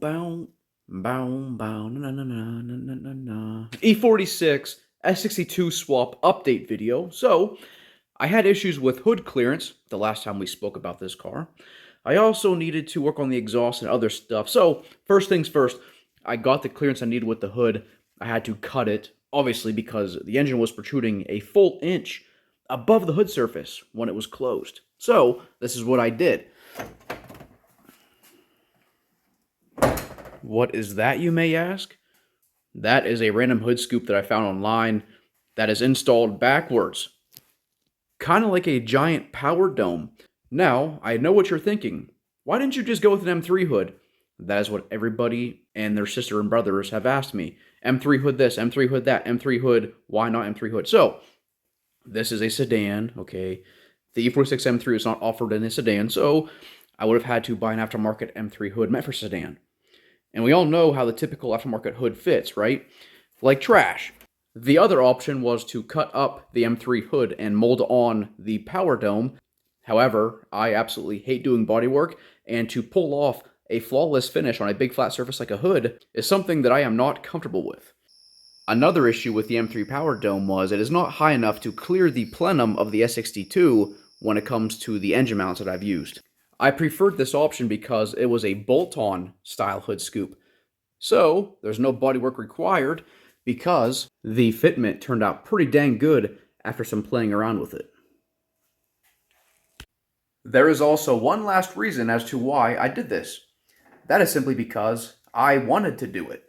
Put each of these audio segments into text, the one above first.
bow, bow, bow, na na na na na na na. E46 S62 swap update video. So, I had issues with hood clearance the last time we spoke about this car. I also needed to work on the exhaust and other stuff. So, first things first, I got the clearance I needed with the hood. I had to cut it, obviously, because the engine was protruding a full inch above the hood surface when it was closed. So, this is what I did. What is that, you may ask? That is a random hood scoop that I found online that is installed backwards. Kind of like a giant power dome. Now, I know what you're thinking. Why didn't you just go with an M3 hood? That is what everybody and their sister and brothers have asked me. M3 hood this, M3 hood that, M3 hood, why not M3 hood? So, this is a sedan, okay? The E46 M3 is not offered in a sedan, so I would have had to buy an aftermarket M3 hood meant for sedan. And we all know how the typical aftermarket hood fits, right? Like trash. The other option was to cut up the M3 hood and mold on the power dome. However, I absolutely hate doing bodywork, and to pull off a flawless finish on a big flat surface like a hood is something that I am not comfortable with. Another issue with the M3 power dome was it is not high enough to clear the plenum of the S62 when it comes to the engine mounts that I've used. I preferred this option because it was a bolt-on style hood scoop. So, there's no bodywork required because the fitment turned out pretty dang good after some playing around with it. There is also one last reason as to why I did this. That is simply because I wanted to do it.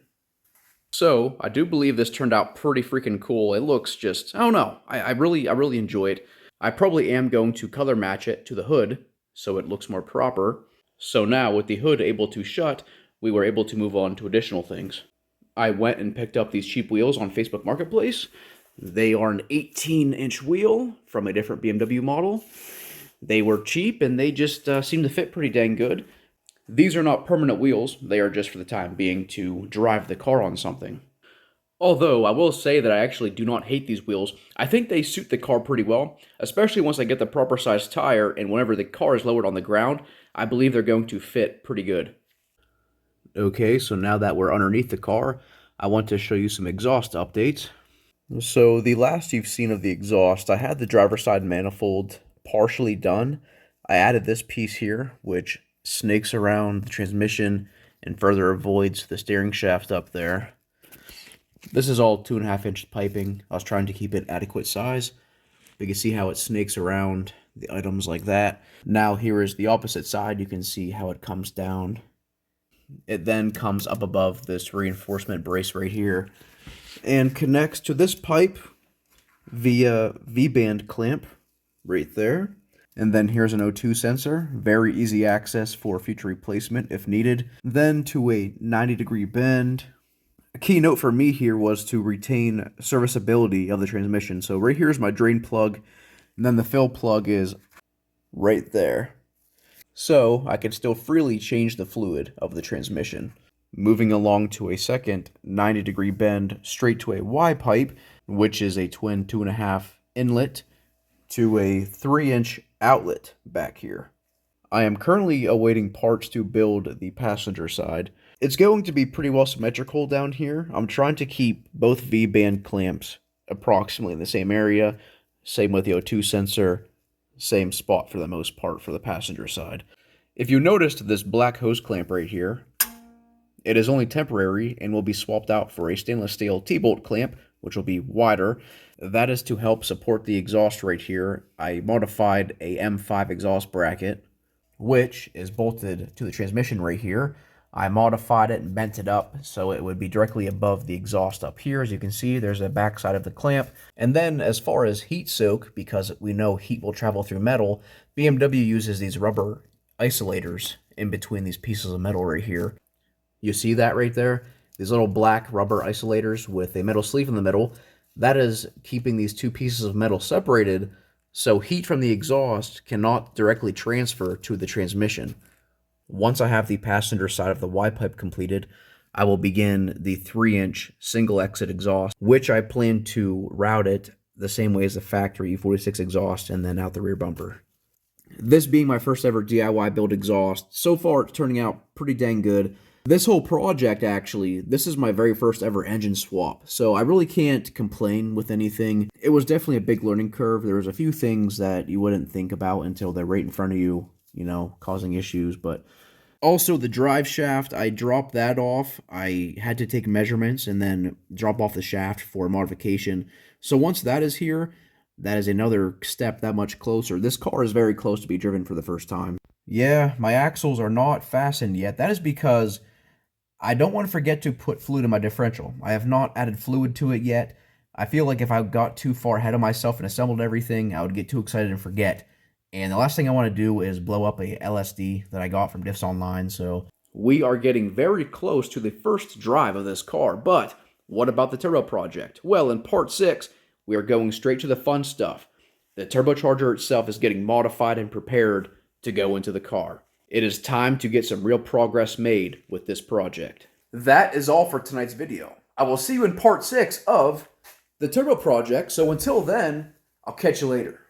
So, I do believe this turned out pretty freaking cool. It looks just, I don't know, I really enjoy it. I probably am going to color match it to the hood so it looks more proper. So now, with the hood able to shut, we were able to move on to additional things. I went and picked up these cheap wheels on Facebook Marketplace. They are an 18-inch wheel from a different BMW model. They were cheap and they just seemed to fit pretty dang good. These are not permanent wheels, they are just for the time being to drive the car on something. Although, I will say that I actually do not hate these wheels. I think they suit the car pretty well, especially once I get the proper size tire, and whenever the car is lowered on the ground, I believe they're going to fit pretty good. Okay, so now that we're underneath the car, I want to show you some exhaust updates. So the last you've seen of the exhaust, I had the driver's side manifold partially done. I added this piece here, which snakes around the transmission and further avoids the steering shaft up there. This is all 2.5-inch piping. I was trying to keep it adequate size. You can see how it snakes around the items like that. Now here is the opposite side. You can see how it comes down. It then comes up above this reinforcement brace right here and connects to this pipe via V-band clamp right there. And then here's an O2 sensor, very easy access for future replacement if needed. Then to a 90-degree bend. A key note for me here was to retain serviceability of the transmission. So right here is my drain plug, and then the fill plug is right there. So I can still freely change the fluid of the transmission. Moving along to a second 90-degree bend straight to a Y pipe, which is a twin 2.5 inlet to a 3-inch outlet back here. I am currently awaiting parts to build the passenger side. It's going to be pretty well symmetrical down here. I'm trying to keep both V-band clamps approximately in the same area. Same with the O2 sensor. Same spot for the most part for the passenger side. If you noticed this black hose clamp right here, it is only temporary and will be swapped out for a stainless steel T-bolt clamp, which will be wider. That is to help support the exhaust right here. I modified a M5 exhaust bracket, which is bolted to the transmission right here. I modified it and bent it up so it would be directly above the exhaust up here. As you can see, there's the back side of the clamp. And then as far as heat soak, because we know heat will travel through metal, BMW uses these rubber isolators in between these pieces of metal right here. You see that right there? These little black rubber isolators with a metal sleeve in the middle. That is keeping these two pieces of metal separated so heat from the exhaust cannot directly transfer to the transmission. Once I have the passenger side of the Y-pipe completed, I will begin the 3-inch single-exit exhaust, which I plan to route it the same way as the factory E46 exhaust and then out the rear bumper. This being my first ever DIY build exhaust, so far it's turning out pretty dang good. This whole project, actually, this is my very first ever engine swap, so I really can't complain with anything. It was definitely a big learning curve. There was a few things that you wouldn't think about until they're right in front of you, you know, causing issues, but also the drive shaft, I dropped that off. I had to take measurements and then drop off the shaft for modification. So once that is here, that is another step that much closer. This car is very close to be driven for the first time. Yeah, my axles are not fastened yet. That is because I don't want to forget to put fluid in my differential. I have not added fluid to it yet. I feel like if I got too far ahead of myself and assembled everything, I would get too excited and forget. And the last thing I want to do is blow up a LSD that I got from Diffs Online, so we are getting very close to the first drive of this car. But what about the turbo project? Well, in part 6, we are going straight to the fun stuff. The turbocharger itself is getting modified and prepared to go into the car. It is time to get some real progress made with this project. That is all for tonight's video. I will see you in part 6 of the turbo project, so until then, I'll catch you later.